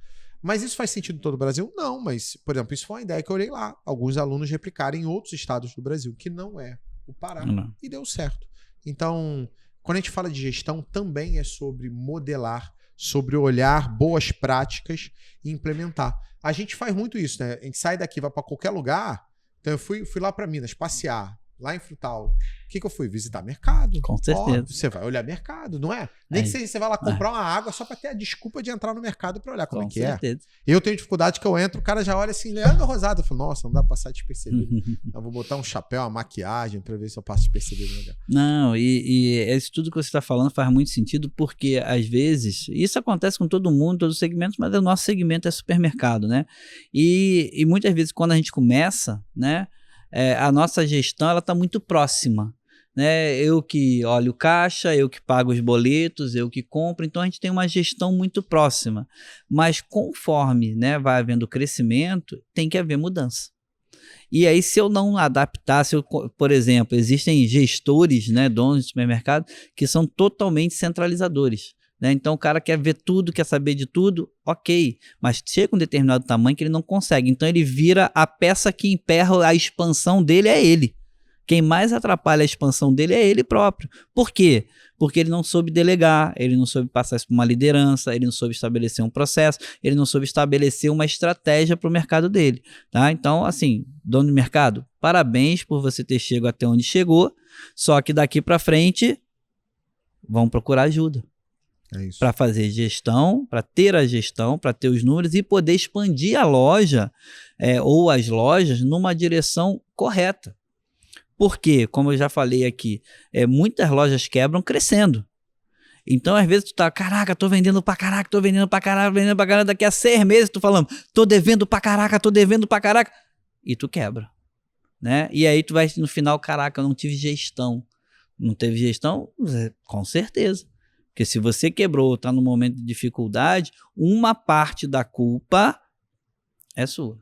Mas isso faz sentido em todo o Brasil? Não, mas, por exemplo, isso foi uma ideia que eu olhei lá. Alguns alunos replicarem em outros estados do Brasil, que não é o Pará, e deu certo. Então, quando a gente fala de gestão, também é sobre modelar, sobre olhar boas práticas e implementar. A gente faz muito isso, né? A gente sai daqui, vai para qualquer lugar. Então eu fui lá para Minas passear, lá em Frutal. O que eu fui? Visitar mercado. Com certeza. Você vai olhar mercado, não é? Nem que você vai lá comprar uma água só para ter a desculpa de entrar no mercado para olhar como é que é. Eu tenho dificuldade que eu entro, o cara já olha assim, Leandro Rosado. Eu falo, nossa, não dá para passar despercebido. Eu vou botar um chapéu, uma maquiagem para ver se eu passo despercebido no lugar. Não, e isso tudo que você está falando faz muito sentido, porque às vezes, isso acontece com todo mundo, todos os segmentos, mas o nosso segmento é supermercado, né? E muitas vezes quando a gente começa, né, a nossa gestão ela está muito próxima. Né? Eu que olho caixa, eu que pago os boletos, eu que compro, então a gente tem uma gestão muito próxima, mas conforme, né, vai havendo crescimento, tem que haver mudança. E aí se eu não adaptar, por exemplo, existem gestores, né, donos de supermercado, que são totalmente centralizadores. Né? Então o cara quer ver tudo, quer saber de tudo, ok, mas chega um determinado tamanho que ele não consegue, então ele vira a peça que emperra a expansão dele, é ele. Quem mais atrapalha a expansão dele é ele próprio. Por quê? Porque ele não soube delegar, ele não soube passar isso para uma liderança, ele não soube estabelecer um processo, ele não soube estabelecer uma estratégia para o mercado dele. Tá? Então, assim, dono de mercado, parabéns por você ter chegado até onde chegou, só que daqui para frente, vão procurar ajuda. É isso. Para fazer gestão, para ter a gestão, para ter os números e poder expandir a loja ou as lojas numa direção correta. Porque, como eu já falei aqui, muitas lojas quebram crescendo. Então, às vezes, tu tá, caraca, tô vendendo pra caraca, daqui a 6 meses tu falando, tô devendo pra caraca, e tu quebra, né? E aí tu vai no final, caraca, eu não tive gestão. Não teve gestão? Com certeza. Porque se você quebrou, tá num momento de dificuldade, uma parte da culpa é sua.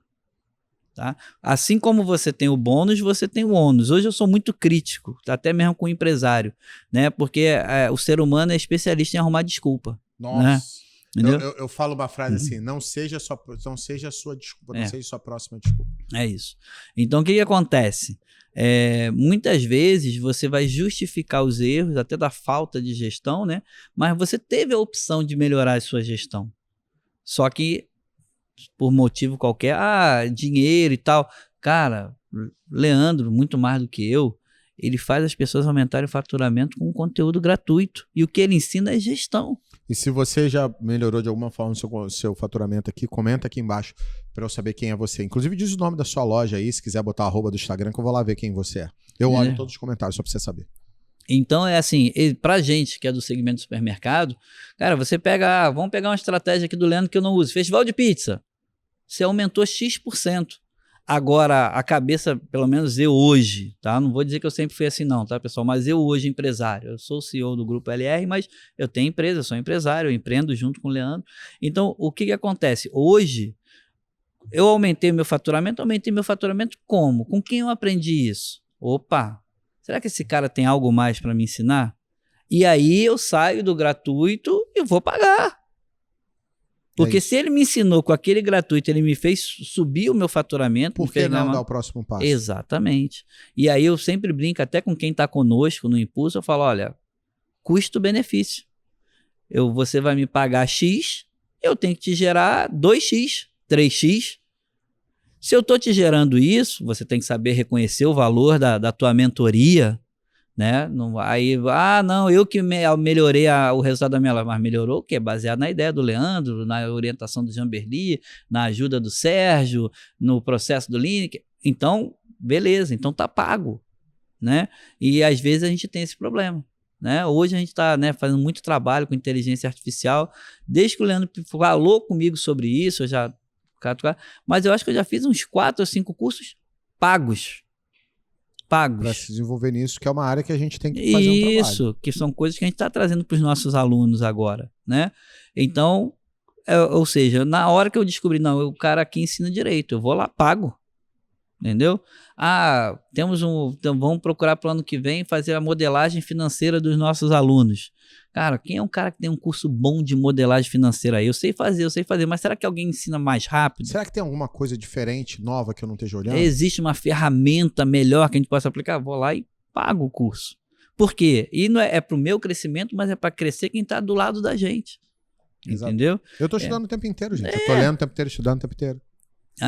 Tá? Assim como você tem o bônus, você tem o ônus. Hoje eu sou muito crítico, até mesmo com o empresário, né? Porque o ser humano é especialista em arrumar desculpa. Nossa. Né? Eu falo uma frase assim, não seja a sua desculpa, não seja a sua próxima desculpa. É isso. Então o que acontece? Muitas vezes você vai justificar os erros, até da falta de gestão, né? Mas você teve a opção de melhorar a sua gestão. Só que por motivo qualquer, dinheiro e tal. Cara, Leandro, muito mais do que eu, ele faz as pessoas aumentarem o faturamento com conteúdo gratuito. E o que ele ensina é gestão. E se você já melhorou de alguma forma o seu faturamento aqui, comenta aqui embaixo para eu saber quem é você. Inclusive diz o nome da sua loja aí, se quiser botar @ do Instagram, que eu vou lá ver quem você é. Eu olho todos os comentários, só para você saber. Então é assim, pra gente que é do segmento do supermercado, cara, você pega, vamos pegar uma estratégia aqui do Leandro que eu não uso, festival de pizza. Você aumentou X%. Agora, a cabeça, pelo menos eu hoje, tá? Não vou dizer que eu sempre fui assim não, tá, pessoal? Mas eu hoje, empresário, eu sou o CEO do Grupo LR, mas eu tenho empresa, eu sou empresário, eu empreendo junto com o Leandro. Então, o que acontece? Hoje, eu aumentei meu faturamento como? Com quem eu aprendi isso? Opa, será que esse cara tem algo mais para me ensinar? E aí eu saio do gratuito e vou pagar. Porque se ele me ensinou com aquele gratuito, ele me fez subir o meu faturamento. Por que não dar o próximo passo? Exatamente. E aí eu sempre brinco até com quem está conosco no Impulso, eu falo, olha, custo-benefício. Você vai me pagar X, eu tenho que te gerar 2X, 3X. Se eu estou te gerando isso, você tem que saber reconhecer o valor da tua mentoria, né? Não, eu que melhorei o resultado da minha live, mas melhorou o quê? Baseado na ideia do Leandro, na orientação do Jamberli, na ajuda do Sérgio, no processo do Lineker. Então, beleza, então tá pago, né? E às vezes a gente tem esse problema, né? Hoje a gente está, né, fazendo muito trabalho com inteligência artificial, desde que o Leandro falou comigo sobre isso, mas eu acho que eu já fiz uns 4 ou 5 cursos pagos. Para se desenvolver nisso, que é uma área que a gente tem que fazer um trabalho. Isso, que são coisas que a gente está trazendo para os nossos alunos agora, né? Então, ou seja, na hora que eu descobri, não, o cara aqui ensina direito, eu vou lá, pago, entendeu? Então vamos procurar para o ano que vem fazer a modelagem financeira dos nossos alunos. Cara, quem é um cara que tem um curso bom de modelagem financeira aí? Eu sei fazer, mas será que alguém ensina mais rápido? Será que tem alguma coisa diferente, nova, que eu não esteja olhando? Existe uma ferramenta melhor que a gente possa aplicar? Vou lá e pago o curso. Por quê? E não é para o meu crescimento, mas é para crescer quem está do lado da gente. Exato. Entendeu? Eu estou estudando o tempo inteiro, gente. Eu estou lendo o tempo inteiro, estudando o tempo inteiro.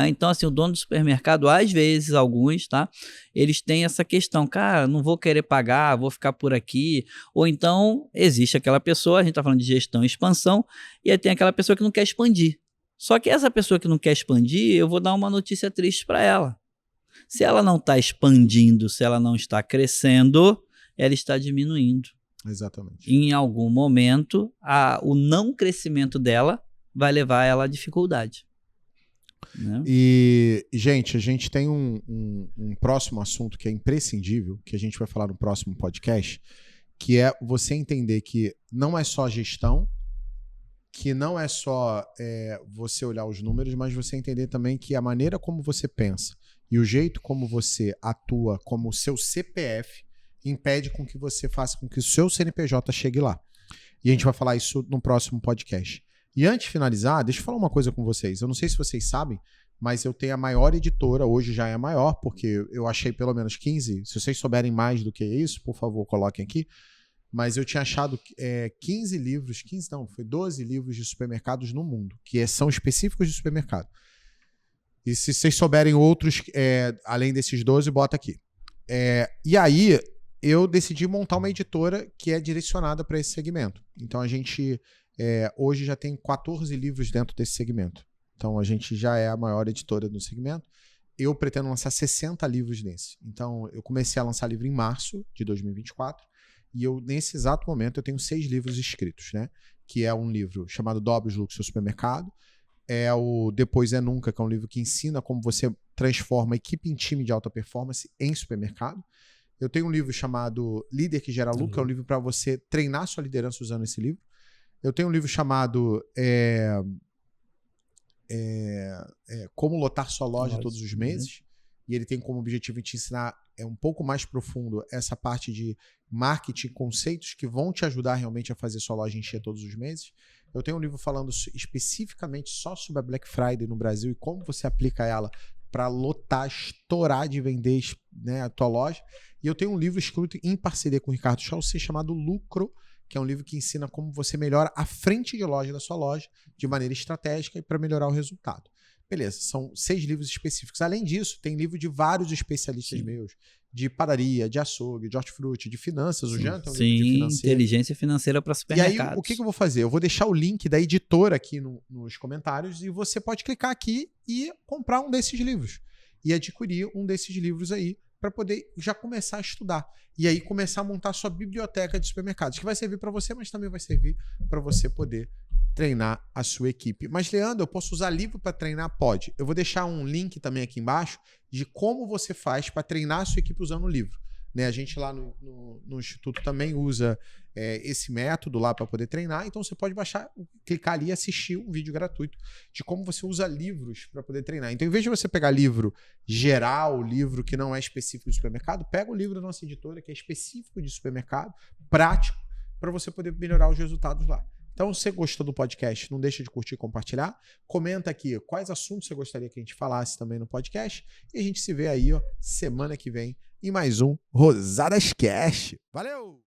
Então, assim, o dono do supermercado, às vezes, alguns, tá? Eles têm essa questão, cara, não vou querer pagar, vou ficar por aqui. Ou então, existe aquela pessoa, a gente tá falando de gestão e expansão, e aí tem aquela pessoa que não quer expandir. Só que essa pessoa que não quer expandir, eu vou dar uma notícia triste para ela. Se ela não está expandindo, se ela não está crescendo, ela está diminuindo. Exatamente. Em algum momento, o não crescimento dela vai levar ela à dificuldade. Né? E, gente, a gente tem um próximo assunto que é imprescindível, que a gente vai falar no próximo podcast, que é você entender que não é só gestão, que não é só você olhar os números, mas você entender também que a maneira como você pensa e o jeito como você atua como o seu CPF impede com que você faça com que o seu CNPJ chegue lá. E a gente vai falar isso no próximo podcast. E antes de finalizar, deixa eu falar uma coisa com vocês. Eu não sei se vocês sabem, mas eu tenho a maior editora, hoje já é a maior, porque eu achei pelo menos 15. Se vocês souberem mais do que isso, por favor, coloquem aqui. Mas eu tinha achado 15 livros, 15 não, foi 12 livros de supermercados no mundo, que são específicos de supermercado. E se vocês souberem outros, além desses 12, bota aqui. E aí, eu decidi montar uma editora que é direcionada para esse segmento. Então, a gente hoje já tem 14 livros dentro desse segmento. Então, a gente já é a maior editora do segmento. Eu pretendo lançar 60 livros nesse. Então, eu comecei a lançar livro em março de 2024. E nesse exato momento, eu tenho 6 livros escritos, né? Que é um livro chamado Dobre os Lucros do Seu Supermercado. É o Depois é Nunca, que é um livro que ensina como você transforma equipe em time de alta performance em supermercado. Eu tenho um livro chamado Líder que Gera Lucro, que é um livro para você treinar sua liderança usando esse livro. Eu tenho um livro chamado Como Lotar Sua Loja Todos os Meses. E ele tem como objetivo te ensinar um pouco mais profundo essa parte de marketing, conceitos que vão te ajudar realmente a fazer sua loja encher todos os meses. Eu tenho um livro falando especificamente só sobre a Black Friday no Brasil e como você aplica ela para lotar, estourar de vender, né, a tua loja. E eu tenho um livro escrito em parceria com o Ricardo Chaussee chamado Lucro, que é um livro que ensina como você melhora a frente de loja da sua loja de maneira estratégica e para melhorar o resultado. Beleza, são 6 livros específicos. Além disso, tem livro de vários especialistas meus, de padaria, de açougue, de hortifruti, de finanças. O Jean tem um livro de financeiro. Inteligência financeira para supermercados. E aí, o que eu vou fazer? Eu vou deixar o link da editora aqui nos comentários e você pode clicar aqui e comprar um desses livros. E adquirir um desses livros aí para poder já começar a estudar. E aí começar a montar a sua biblioteca de supermercados, que vai servir para você, mas também vai servir para você poder treinar a sua equipe. Mas, Leandro, eu posso usar livro para treinar? Pode. Eu vou deixar um link também aqui embaixo de como você faz para treinar a sua equipe usando o livro. Né? A gente lá no Instituto também usa esse método lá para poder treinar. Então, você pode baixar, clicar ali e assistir um vídeo gratuito de como você usa livros para poder treinar. Então, em vez de você pegar livro geral, livro que não é específico de supermercado, pega o livro da nossa editora, que é específico de supermercado, prático, para você poder melhorar os resultados lá. Então, se você gostou do podcast, não deixa de curtir e compartilhar. Comenta aqui quais assuntos você gostaria que a gente falasse também no podcast. E a gente se vê aí, semana que vem, em mais um Rosadas Cast. Valeu!